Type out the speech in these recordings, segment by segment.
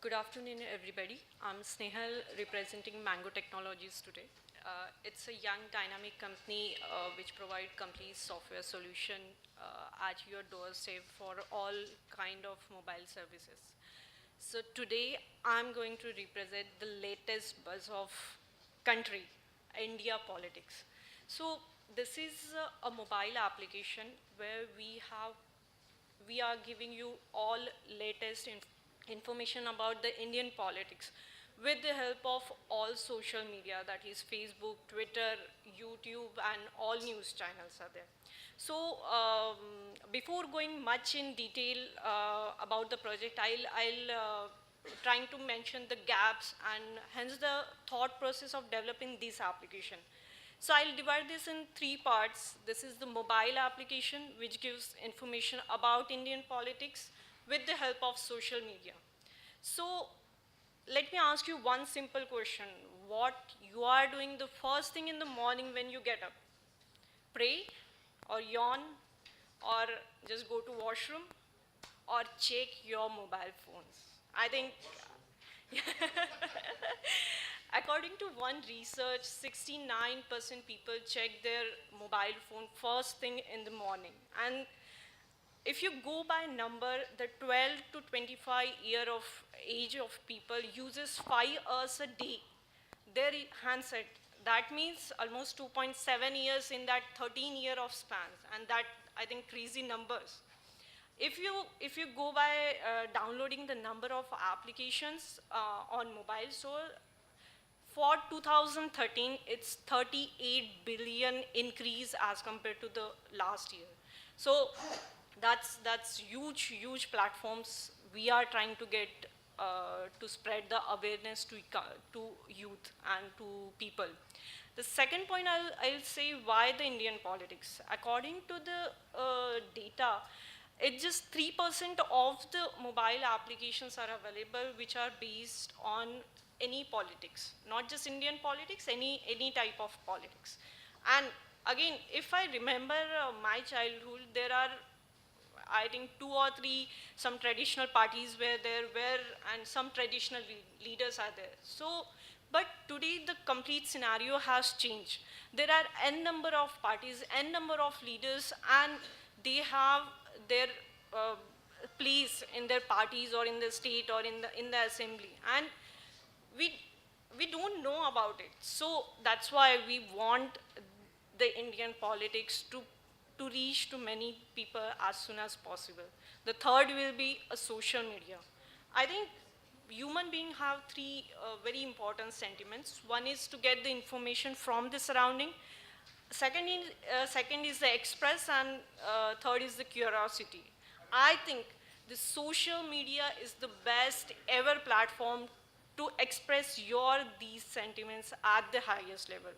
Good afternoon, everybody. I'm Snehal representing Mango Technologies today. It's a young, dynamic company which provide complete software solution at your doorstep for all kind of mobile services. So today, I'm going to represent the latest buzz of country, India politics. So this is a mobile application where we are giving you all latest information about the Indian politics with the help of all social media, that is Facebook, Twitter, YouTube, and all news channels are there. So before going much in detail about the project, I'll trying to mention the gaps and hence the thought process of developing this application. So I'll divide this in three parts. This is the mobile application, which gives information about Indian politics with the help of social media. So let me ask you one simple question. What you are doing the first thing in the morning when you get up? Pray or yawn or just go to washroom or check your mobile phones? I think according to one research, 69% people check their mobile phone first thing in the morning. And if you go by number, the 12 to 25 year of age of people uses 5 hours a day their handset. That means almost 2.7 years in that 13 year of span, and that I think crazy numbers. If you go by downloading the number of applications on mobile, so for 2013, it's 38 billion increase as compared to the last year. So that's huge platforms we are trying to get to spread the awareness to youth and to people. The second point I'll say why the Indian politics. According to the data, it's just 3% of the mobile applications are available which are based on any politics, not just Indian politics, any type of politics. And again, if I remember my childhood, there are, I think, two or three some traditional parties were there, where and some traditional leaders are there. So, but today the complete scenario has changed. There are n number of parties, n number of leaders, and they have their uh, place in their parties or in the state or in the assembly, and we we don't know about it. So that's why we want the Indian politics to reach to many people as soon as possible. The third will be a social media. I think human beings have three very important sentiments. One is to get the information from the surrounding. Second is the express, and third is the curiosity. I think the social media is the best ever platform to express your these sentiments at the highest level.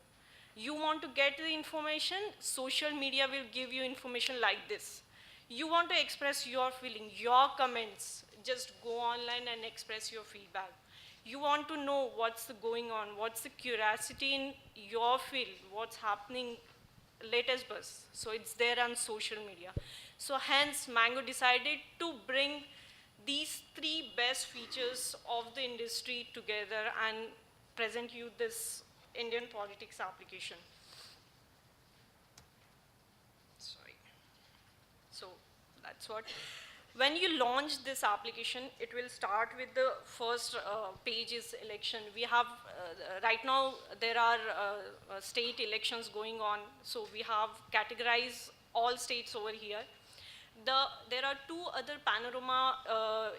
You want to get the information, social media will give you information like this. You want to express your feeling, your comments, just go online and express your feedback. You want to know what's going on, what's the curiosity in your field, what's happening, latest buzz. So it's there on social media. So hence Mango decided to bring these three best features of the industry together and present you this Indian politics application. Sorry. So that's what. When you launch this application, it will start with the first page is election. We have, right now, there are state elections going on. So we have categorized all states over here. There are two other panorama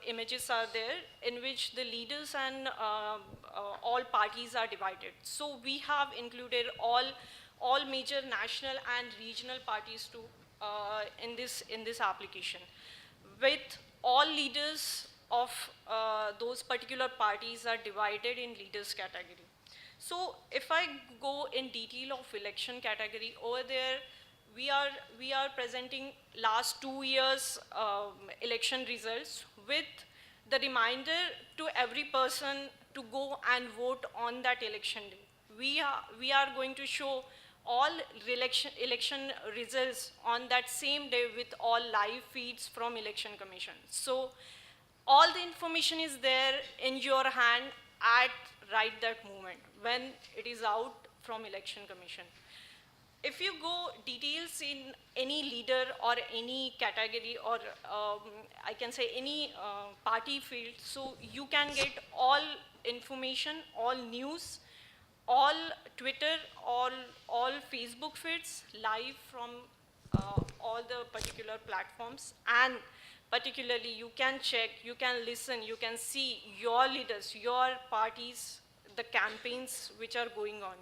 images are there in which the leaders and all parties are divided. So we have included all major national and regional parties too in this application, with all leaders of those particular parties are divided in leaders category. So if I go in detail of election category, over there we are presenting last 2 years election results with the reminder to every person to go and vote on that election day. We are going to show all election results on that same day with all live feeds from election commission. So all the information is there in your hand at right that moment when it is out from election commission. If you go details in any leader or any category or I can say any party field, so you can get all information, all news, all Twitter, all Facebook feeds live from all the particular platforms, and particularly you can check, you can listen, you can see your leaders, your parties, the campaigns which are going on.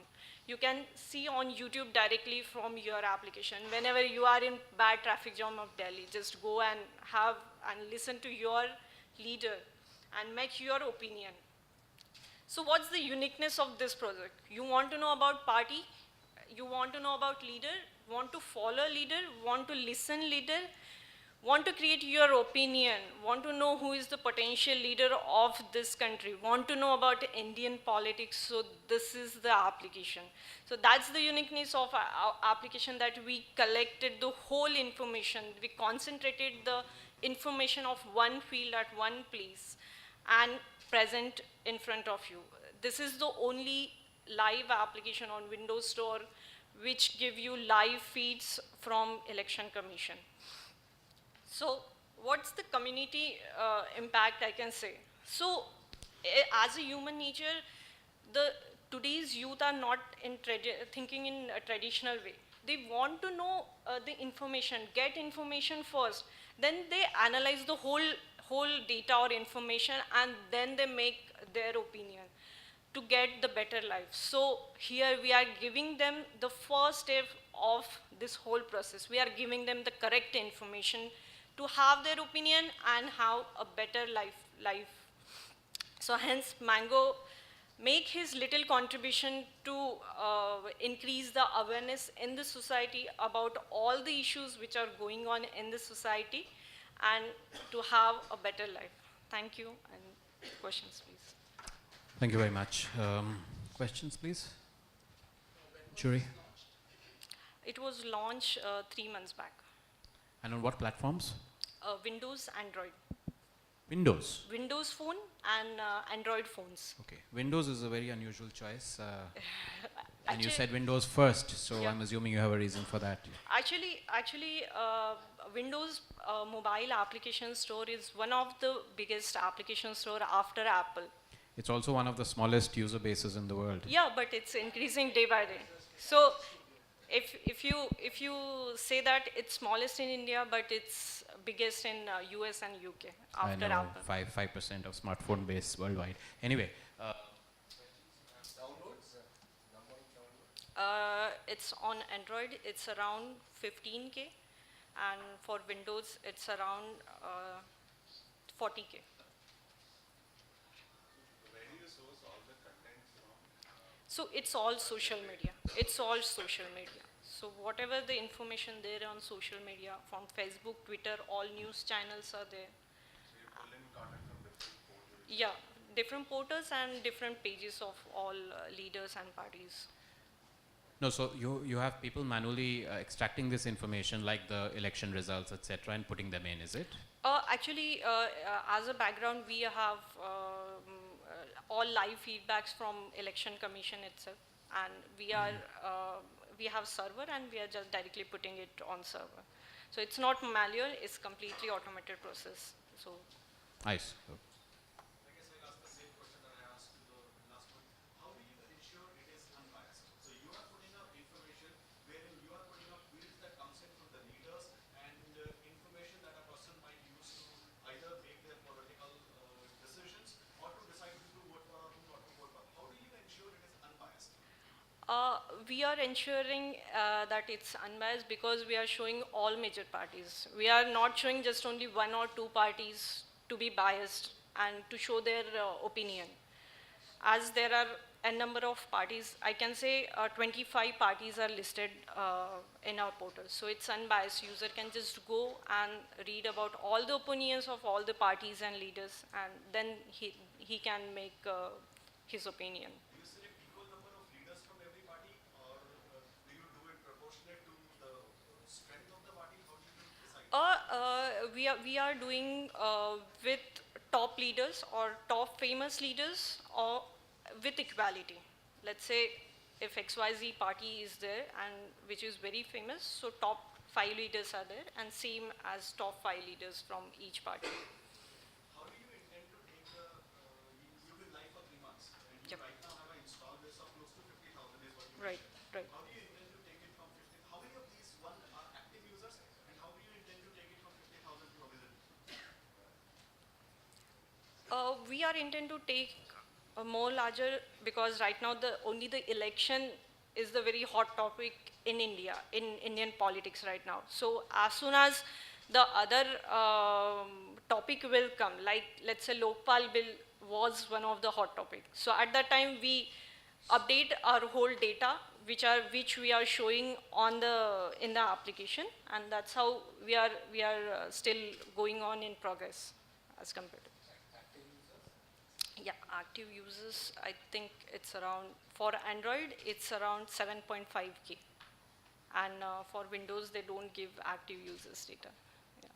You can see on YouTube directly from your application. Whenever you are in bad traffic jam of Delhi, just go and have and listen to your leader and make your opinion. So what's the uniqueness of this project? You want to know about party, you want to know about leader, want to follow leader, want to listen leader, want to create your opinion, want to know who is the potential leader of this country, want to know about Indian politics, so this is the application. So that's the uniqueness of our application, that we collected the whole information, we concentrated the information of one field at one place and present in front of you. This is the only live application on Windows Store which give you live feeds from Election Commission. So what's the community impact I can say? So as a human nature, today's youth are not thinking in a traditional way. They want to know the information, get information first. Then they analyze the whole data or information, and then they make their opinion to get the better life. So here we are giving them the first step of this whole process. We are giving them the correct information to have their opinion and have a better life. So hence Mango make his little contribution to increase the awareness in the society about all the issues which are going on in the society and to have a better life. Thank you, and questions please. Thank you very much. Questions please? Jury? It was launched 3 months back. And on what platforms? Windows, Android. Windows? Windows phone and Android phones. Okay. Windows is a very unusual choice. And you Actually- said Windows first, so Yeah. I'm assuming you have a reason for that. Actually, Windows mobile application store is one of the biggest application store after Apple. It's also one of the smallest user bases in the world. Yeah, but it's increasing day by day. So if you say that it's smallest in India, but it's biggest in US and UK I after know, Apple. 5% of smartphone base worldwide. Anyway, It's on Android, it's around 15K, and for Windows, it's around 40K. So it's all social media. It's all social media. So whatever the information there on social media, from Facebook, Twitter, all news channels are there. Yeah, different portals and different pages of all leaders and parties. no, so you have people manually extracting this information like the election results, etc., and putting them in, is it? Actually, as a background, we have all live feedbacks from Election Commission itself, and we have server, and we are just directly putting it on server. So it's not manual; it's completely automated process. So Nice. I guess I'll ask the same question that I asked to the last one. How do you ensure it is unbiased? So you are putting up information wherein you are putting up fields that comes in from the leaders and information that a person might use to either make their political decisions or to decide who to vote for or who not to vote for. How do you ensure it is unbiased? we are ensuring that it's unbiased because we are showing all major parties. We are not showing just only one or two parties to be biased and to show their opinion. As there are a number of parties, I can say 25 parties are listed in our portal. So it's unbiased. User can just go and read about all the opinions of all the parties and leaders, and then he can make his opinion. Do you select equal number of leaders from every party or do you do it proportionate to the strength of the party? How do you decide? We are doing with top leaders or top famous leaders or with equality. Let's say if XYZ party is there and which is very famous, so top 5 leaders are there and same as top 5 leaders from each party. How do you intend to take the, you've been live for 3 months, and you Yep. right now have an install base of close to 50,000 is what you Right, mentioned. right. How do you intend to take it from 50, how many of these one are active users, and how do you intend to take it from 50,000 to a million? We are intent to take a more larger because right now only the election is the very hot topic in India, in Indian politics right now. So as soon as the other topic will come, like let's say Lokpal bill was one of the hot topics. So at that time we update our whole data which we are showing on in the application, and that's how we are still going on in progress as compared to. Yeah, active users, I think it's around, for Android, it's around 7.5K. And for Windows, they don't give active users data. Yeah.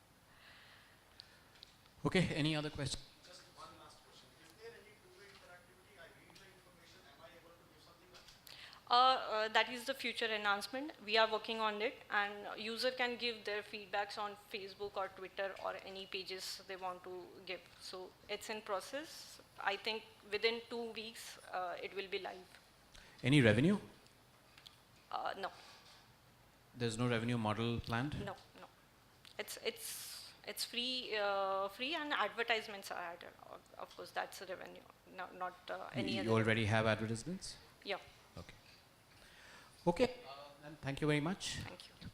Okay, any other questions? Just one last question. Is there any two-way interactivity? I read the information, am I able to give something back? That is the future announcement. We are working on it, and user can give their feedbacks on Facebook or Twitter or any pages they want to give. So it's in process. I think within 2 weeks, it will be live. Any revenue? No, There's no revenue model planned? no. It's free, free, and advertisements are added. Of course, that's a revenue, not any other. You already have advertisements? Yeah, Okay. Okay, then thank you very much. thank you.